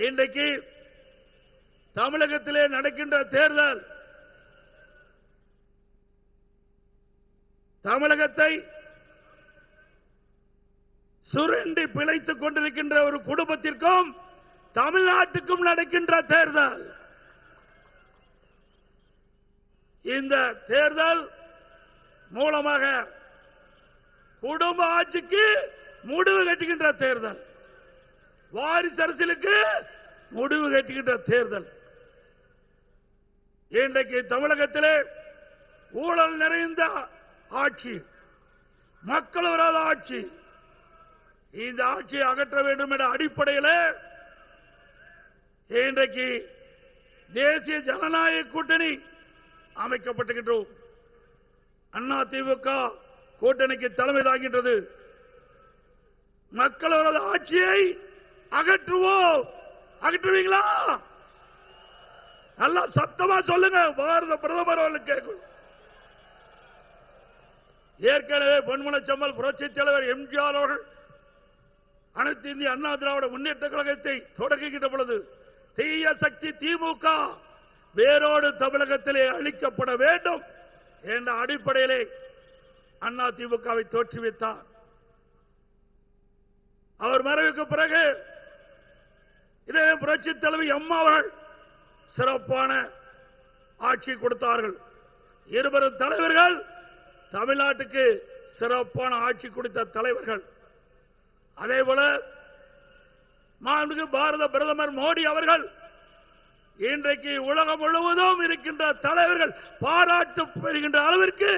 இன்றைக்கு தமிழகத்திலே நடக்கின்ற தேர்தல் தமிழகத்தை சுரண்டி பிழைத்துக் கொண்டிருக்கின்ற ஒரு குடும்பத்திற்கும் தமிழ்நாட்டுக்கும் நடக்கின்ற தேர்தல். இந்த தேர்தல் மூலமாக குடும்ப ஆட்சிக்கு முடிவு கட்டுகின்ற தேர்தல், வாரிசு அரசியலுக்கு முடிவு கட்டுகின்ற தேர்தல். இன்றைக்கு தமிழகத்திலே ஊழல் நிறைந்த ஆட்சி, மக்கள் விரோத ஆட்சி. இந்த ஆட்சியை அகற்ற வேண்டும் என்ற அடிப்படையில் இன்றைக்கு தேசிய ஜனநாயக கூட்டணி அமைக்கப்பட்டிருக்கின்றோம். அதிமுக கூட்டணிக்கு தலைமை தாங்கின்றது. மக்கள் விரோத ஆட்சியை அகற்றுவோம். அகற்றுவீங்களா? நல்லா சத்தமா சொல்லுங்க. பாரத பிரதமர் அவர்களுக்கு கேட்கும். ஏற்கனவே பொன்மனச்செம்மல் புரட்சி தலைவர் எம்ஜிஆர் அவர்கள் அனைத்து இந்திய அண்ணா திராவிட முன்னேற்ற கழகத்தை தொடங்குகின்ற பொழுது தீய சக்தி திமுக வேரோடு தமிழகத்திலே அழிக்கப்பட வேண்டும் என்ற அடிப்படையிலே அண்ணா திமுகவை தோற்றுவித்தார். அவர் மறைவுக்கு பிறகு இதே புரட்சி தலைவி அம்மா அவர்கள் சிறப்பான ஆட்சி கொடுத்தார்கள். இருவரும் தலைவர்கள் தமிழ்நாட்டுக்கு சிறப்பான ஆட்சி கொடுத்த தலைவர்கள். அதேபோல மாண்புமிகு பாரத பிரதமர் மோடி அவர்கள் இன்றைக்கு உலகம் முழுவதும் இருக்கின்ற தலைவர்கள் பாராட்டு பெறுகின்ற அளவிற்கு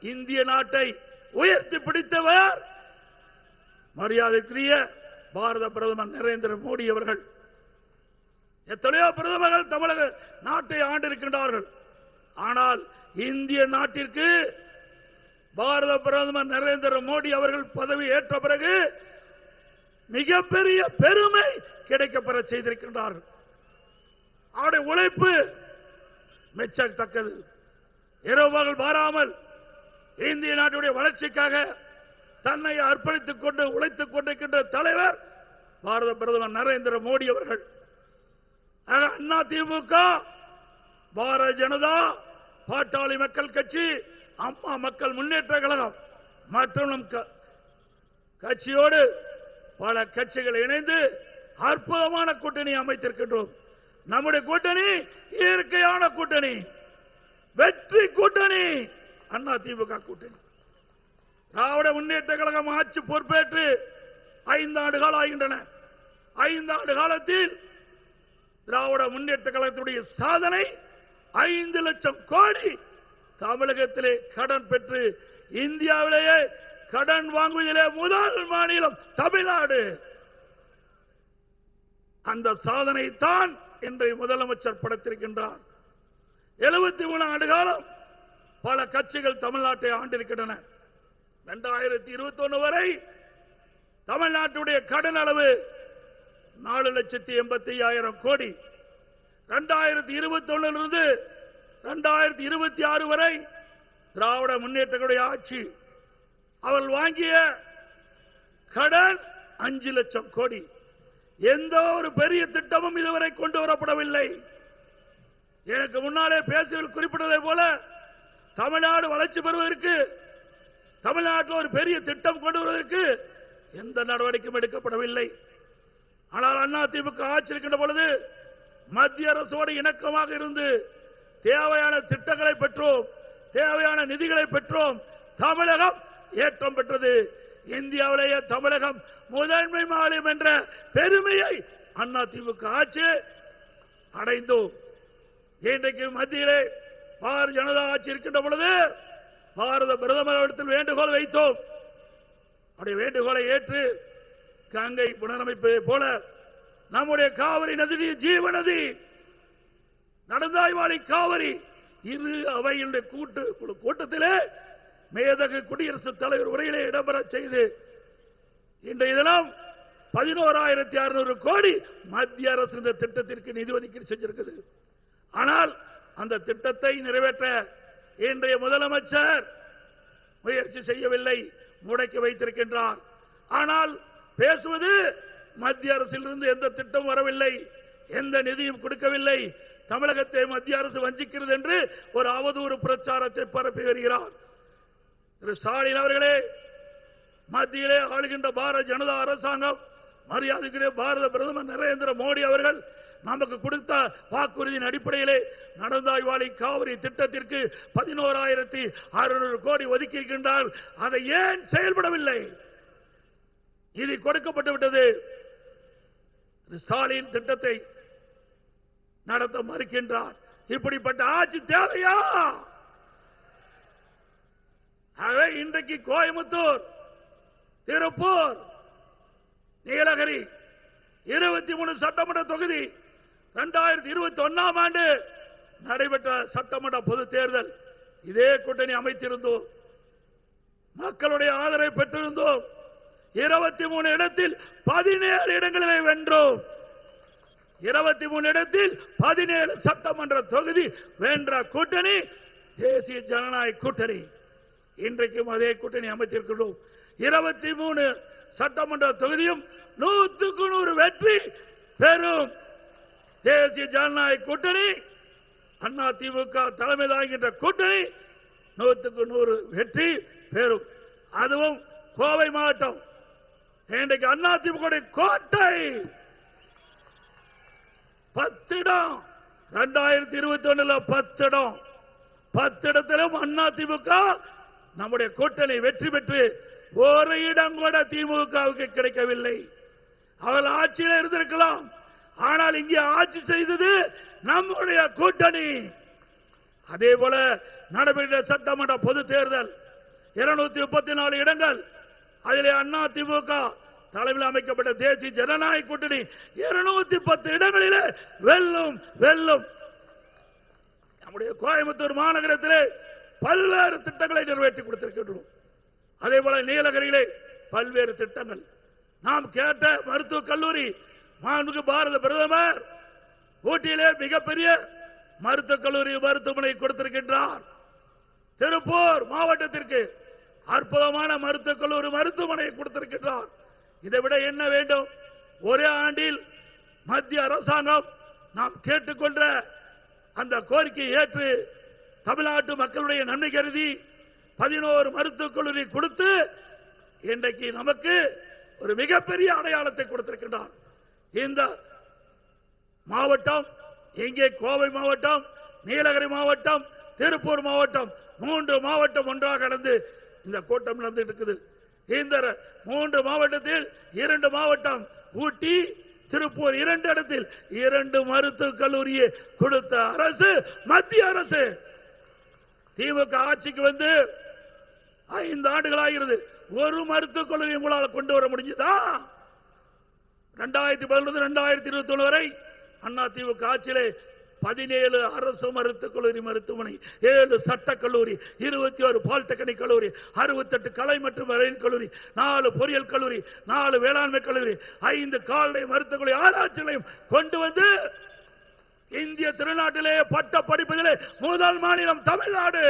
இந்திய நாட்டை உயர்த்தி பிடித்தவர் மரியாதைக்குரிய பாரத பிரதமர் நரேந்திர மோடி அவர்கள். எத்தனையோ பிரதமர்கள் தமிழக நாட்டை ஆண்டிருக்கின்றார்கள். ஆனால் இந்திய நாட்டிற்கு பாரத பிரதமர் நரேந்திர மோடி அவர்கள் பதவி ஏற்ற பிறகு மிகப்பெரிய பெருமை கிடைக்கப்பெற செய்திருக்கின்றார்கள். அவருடைய உழைப்பு மெச்சத்தக்கது. இரவுகள் மாறாமல் இந்திய நாட்டுடைய வளர்ச்சிக்காக தன்னை அர்ப்பணித்துக் கொண்டு உழைத்துக் கொண்டிருக்கின்ற தலைவர் பாரத பிரதமர் நரேந்திர மோடி அவர்கள். அண்ணா திமுக, பாரத ஜனதா, பாட்டாளி மக்கள் கட்சி, அம்மா மக்கள் முன்னேற்ற கழகம் மற்றும் கட்சியோடு பல கட்சிகள் இணைந்து அற்புதமான கூட்டணி அமைத்திருக்கின்றோம். நம்முடைய கூட்டணி இயற்கையான கூட்டணி, வெற்றி கூட்டணி, அண்ணா திமுக கூட்டணி. திராவிட முன்னேற்ற கழகம் ஆட்சி பொறுப்பேற்று 5 ஆண்டுகள் ஆகின்றன. 5 ஆண்டு காலத்தில் திராவிட முன்னேற்ற கழகத்துடைய சாதனை 5 லட்சம் கோடி தமிழகத்திலே கடன் பெற்று இந்தியாவிலேயே கடன் வாங்குவதிலே முதல் மாநிலம் தமிழ்நாடு. அந்த சாதனை தான் இன்றைய முதலமைச்சர் படைத்திருக்கின்றார். 73 ஆண்டு காலம் பல கட்சிகள் தமிழ்நாட்டை ஆண்டிருக்கின்றன. 2021 வரை தமிழ்நாட்டுடைய கடன் அளவு 4,85,000 கோடி. 2021 2026 வரை திராவிட முன்னேற்ற ஆட்சி அவர்கள் வாங்கிய கடன் 5 லட்சம் கோடி. எந்த ஒரு பெரிய திட்டமும் இதுவரை கொண்டு வரப்படவில்லை. எனக்கு முன்னாலே பேசுவதில் குறிப்பிட்டதை போல தமிழ்நாடு வளர்ச்சி பெறுவதற்கு, தமிழ்நாட்டில் ஒரு பெரிய திட்டம் கொண்டு வருவதற்கு எந்த நடவடிக்கையும் எடுக்கப்படவில்லை. ஆனால் அதிமுக ஆட்சி இருக்கின்ற பொழுது மத்திய அரசோடு இணக்கமாக இருந்து தேவையான திட்டங்களை பெற்றோம், தேவையான நிதிகளை பெற்றோம். தமிழகம் ஏற்றம் பெற்றது. இந்தியாவிலேயே தமிழகம் முதன்மை மாநிலம் என்ற பெருமையை அதிமுக ஆட்சி அடைந்தோம். இன்றைக்கு மத்தியிலே பாரதிய ஜனதா ஆட்சி இருக்கின்ற பொழுது பாரத பிரதமரிடத்தில் வேண்டுகோள் வைத்தோம். அவருடைய வேண்டுகோளை ஏற்று கங்கை புனரமைப்பதை போல நம்முடைய காவிரி நதி ஜீவநதி, நடந்தாய்வாளி காவிரி இரு அவையினுடைய கூட்டத்திலே மேதகு குடியரசுத் தலைவர் உரையிலே இடம்பெற செய்து இன்றைய தினம் 11,600 கோடி மத்திய அரசு இந்த திட்டத்திற்கு நிதி ஒதுக்கீடு செஞ்சிருக்கிறது. ஆனால் அந்த திட்டத்தை நிறைவேற்ற இன்றைய முதலமைச்சர் முயற்சி செய்யவில்லை, முடக்கி வைத்திருக்கின்றார். ஆனால் பேசுவது மத்திய அரசிலிருந்து எந்த திட்டம் வரவில்லை, எந்த நிதியும் கொடுக்கவில்லை, தமிழகத்தை மத்திய அரசு வஞ்சிக்கிறது என்று ஒரு அவதூறு பிரச்சாரத்தை பரப்பி வருகிறார். திரு ஸ்டாலின் அவர்களே, மத்தியிலே ஆளுகின்ற பாரதிய ஜனதா அரசாங்கம், மரியாதைக்குரிய பாரத பிரதமர் நரேந்திர மோடி அவர்கள் நமக்கு கொடுத்த வாக்குறுதியின் அடிப்படையிலே நடந்தாய்வாளி காவிரி திட்டத்திற்கு 11,600 கோடி ஒதுக்கி இருக்கின்றார். அதை ஏன் செயல்படவில்லை? இது கொடுக்கப்பட்டு விட்டது. ஸ்டாலின் திட்டத்தை நடத்த மறுக்கின்றார். இப்படிப்பட்ட ஆட்சி தேவையா? இன்றைக்கு கோயம்புத்தூர், திருப்பூர், நீலகிரி 23 சட்டமன்ற தொகுதி 2021ஆம் ஆண்டு நடைபெற்ற சட்டமன்ற பொது தேர்தல் இதே கூட்டணி அமைத்திருந்தோம். மக்களுடைய ஆதரவை பெற்றிருந்தோம். 23 இடத்தில் 17 இடங்களிலே வென்றோம். 23 இடத்தில் 17 சட்டமன்ற தொகுதி வென்ற கூட்டணி தேசிய ஜனநாயக கூட்டணி. இன்றைக்கும் அதே கூட்டணி அமைத்திருக்கிறோம். 23 சட்டமன்ற தொகுதியும் 100க்கு 100 வெற்றி பெறும் தேசிய ஜனநாயக கூட்டணி. அண்ணா திமுக தலைமை தாங்குகின்ற கூட்டணி 100க்கு 100 வெற்றி பெறும். அதுவும் கோவை மாவட்டம் இன்றைக்கு அண்ணா திமுக கோட்டை 10 இடம். 2021 10 இடம். 10 இடத்திலும் அண்ணா திமுக நம்முடைய கூட்டணி வெற்றி பெற்று ஒரு இடம் கூட திமுகவுக்கு கிடைக்கவில்லை. அவர்கள் ஆட்சியில் இருந்திருக்கலாம், ஆனால் இங்கே ஆட்சி செய்தது நம்முடைய கூட்டணி. அதே போல நடைபெற்ற சட்டமன்ற பொது தேர்தல் 234 இடங்கள். அதிலே அண்ணா திமுக தலைமையில் அமைக்கப்பட்ட தேசிய ஜனநாயக கூட்டணி 210 இடங்களிலே வெல்லும் வெல்லும். நம்முடைய கோயம்புத்தூர் மாநகரத்திலே பல்வேறு திட்டங்களை நிறைவேற்றி கொடுத்திருக்கின்றோம். அதே போல நீலகிரியிலே பல்வேறு திட்டங்கள். நாம் கேட்ட மருத்துவக் கல்லூரி மாண்புமிகு பாரத பிரதமர் ஊட்டியிலே மிகப்பெரிய மருத்துவக் கல்லூரி மருத்துவமனை கொடுத்திருக்கின்றார். திருப்பூர் மாவட்டத்திற்கு அற்புதமான மருத்துவக் கல்லூரி மருத்துவமனை கொடுத்திருக்கின்றார். இதை விட என்ன வேண்டும்? ஒரே ஆண்டில் மத்திய அரசாங்கம் நாம் கேட்டுக்கொண்ட அந்த கோரிக்கையை ஏற்று தமிழ்நாட்டு மக்களுடைய நன்மை கருதி 11 மருத்துவக் கல்லூரி கொடுத்து இன்றைக்கு நமக்கு ஒரு மிகப்பெரிய அடையாளத்தை கொடுத்திருக்கின்றார். இந்த மாவட்டம், இங்கே கோவை மாவட்டம், நீலகிரி மாவட்டம், திருப்பூர் மாவட்டம், 3 மாவட்டம் ஒன்றாக நடந்து இந்த கூட்டம் நடந்து இருக்குது. இந்த 3 மாவட்டத்தில் 2 மாவட்டம் ஊட்டி, திருப்பூர் 2 இடத்தில் 2 மருத்துவக் கல்லூரியை கொடுத்த அரசு மத்திய அரசு. திமுக ஆட்சிக்கு வந்து 5 ஆண்டுகள் ஆகிறது. ஒரு மருத்துவக் கல்லூரி உங்களால் கொண்டு வர முடிஞ்சதா? 2011-2021 வரை அண்ணா திமுக ஆட்சியிலே 17 அரசு மருத்துவக் கல்லூரி மருத்துவமனை, 7 சட்டக் கல்லூரி, 21 பாலிடெக்னிக் கல்லூரி, 68 கலை மற்றும் அறிவியல் கல்லூரி, 4 பொறியியல் கல்லூரி, 4 வேளாண்மை கல்லூரி, 5 கால்நடை மருத்துவக் கல்லூரி ஆராய்ச்சிகளையும் கொண்டு வந்து இந்திய திருநாட்டிலே பட்ட படிப்பதிலே முதல் மாநிலம் தமிழ்நாடு.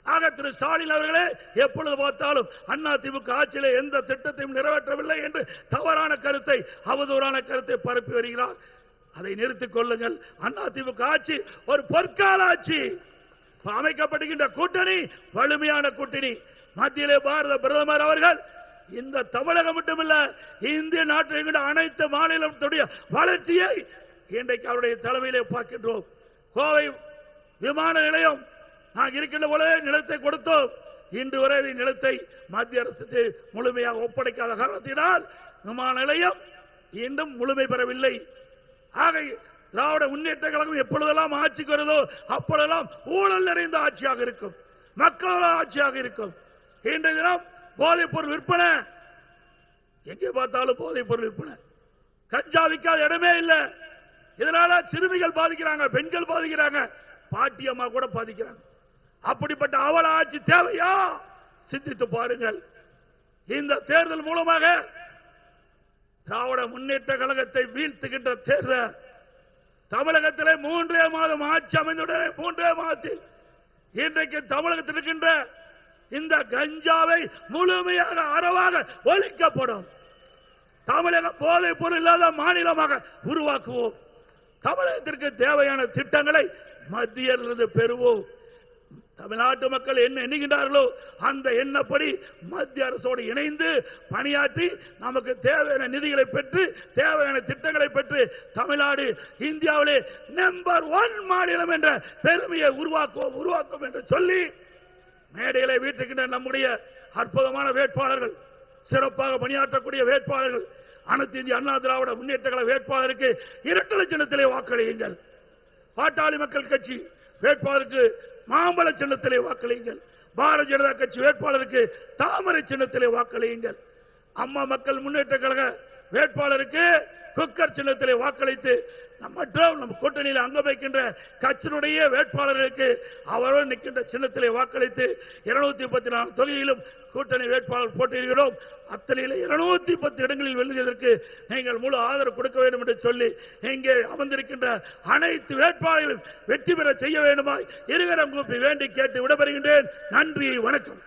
ஆக திரு ஸ்டாலின் அவர்களே, எப்பொழுது பார்த்தாலும் அண்ணா திமுக ஆட்சியிலே எந்த திட்டத்தையும் நிறைவேற்றவில்லை என்று தவறான கருத்தை, அவதூறான கருத்தை பரப்பி வருகிறார். அதை நிறுத்திக் கொள்ளுங்கள். அண்ணா திமுக ஆட்சி ஒரு பொற்கால ஆட்சி. அமைக்கப்படுகின்ற கூட்டணி வலிமையான கூட்டணி. மத்தியிலே பாரத பிரதமர் அவர்கள் இந்த தமிழகம் மட்டுமல்ல, இந்திய நாட்டில் அனைத்து மாநிலத்துடைய வளர்ச்சியை இன்றைக்கு அவருடைய தலைமையிலே பார்க்கின்றோம். கோவை விமான நிலையம் நாங்கள் இருக்கின்ற போல நிலத்தை கொடுத்தோம். இன்று வரை நிலத்தை மத்திய அரசுக்கு முழுமையாக ஒப்படைக்காத காரணத்தினால் விமான நிலையம் இன்னும் முழுமை பெறவில்லை. ஆக திராவிட முன்னேற்ற கழகம் எப்பொழுதெல்லாம் ஆட்சிக்கு வருதோ அப்பொழுதெல்லாம் ஊழல் நிறைந்த ஆட்சியாக இருக்கும், மக்களோட ஆட்சியாக இருக்கும். இன்றைய தினம் போதைப் பொருள் விற்பனை, எங்கே பார்த்தாலும் போதைப் பொருள் விற்பனை. கஞ்சா விற்காத இடமே இல்லை. இதனால சிறுமிகள் பாதிக்கிறாங்க, பெண்கள் பாதிக்கிறாங்க, பாட்டியம்மா கூட பாதிக்கிறாங்க. அப்படிப்பட்ட அவல ஆட்சி தேவையா? சிந்தித்து பாருங்கள். இந்த தேர்தல் மூலமாக திராவிட முன்னேற்ற கழகத்தை வீழ்த்துகின்ற தேர்தல். தமிழகத்திலே 3 மாதம் ஆட்சி அமைந்துள்ளன. 3 மாதத்தில் இன்றைக்கு தமிழகத்தில் இருக்கின்ற இந்த கஞ்சாவை முழுமையாக அறவாக ஒழிக்கப்படும். தமிழகம் போதைப் பொருள் இல்லாத மாநிலமாக உருவாக்குவோம். தமிழகத்திற்கு தேவையான திட்டங்களை மத்தியிலிருந்து பெறுவோம். தமிழ்நாட்டு மக்கள் என்ன எண்ணுகின்றார்களோ அந்த எண்ணப்படி மத்திய அரசோடு இணைந்து பணியாற்றி நமக்கு தேவையான நிதிகளை பெற்று தேவையான திட்டங்களை பெற்று தமிழ்நாடு இந்தியாவிலே நம்பர் 1 மாநிலம் என்ற பெருமையை உருவாக்குவோம் என்று சொல்லி மேடைகளை வீட்டுக்கின்ற நம்முடைய அற்புதமான வேட்பாளர்கள், சிறப்பாக பணியாற்றக்கூடிய வேட்பாளர்கள், அனைத்து இந்திய அண்ணா திராவிட முன்னேற்ற கழக வேட்பாளருக்கு இரட்டை சின்னத்திலே வாக்களியுங்கள். பாட்டாளி மக்கள் கட்சி வேட்பாளருக்கு மாம்பழ சின்னத்திலே வாக்களியுங்கள். பாரதிய ஜனதா கட்சி வேட்பாளருக்கு தாமரை சின்னத்திலே வாக்களியுங்கள். அம்மா மக்கள் முன்னேற்ற கழக வேட்பாளருக்கு குக்கர் சின்னத்திலே வாக்களித்து நம்ம கூட்டணியில் அங்கம் வைக்கின்ற கட்சியினுடைய வேட்பாளர்களுக்கு அவரோடு நிற்கின்ற சின்னத்திலே வாக்களித்து 234 தொகுதியிலும் கூட்டணி வேட்பாளர் போட்டியிடுகிறோம். அத்தனையில் 210 இடங்களில் வெல்லுவதற்கு நீங்கள் முழு ஆதரவு கொடுக்க வேண்டும் என்று சொல்லி இங்கே அமர்ந்திருக்கின்ற அனைத்து வேட்பாளர்களும் வெற்றி பெற செய்ய வேண்டுமாய் இருகரம் கூப்பி வேண்டி கேட்டு விடைபெறுகின்றேன். நன்றி, வணக்கம்.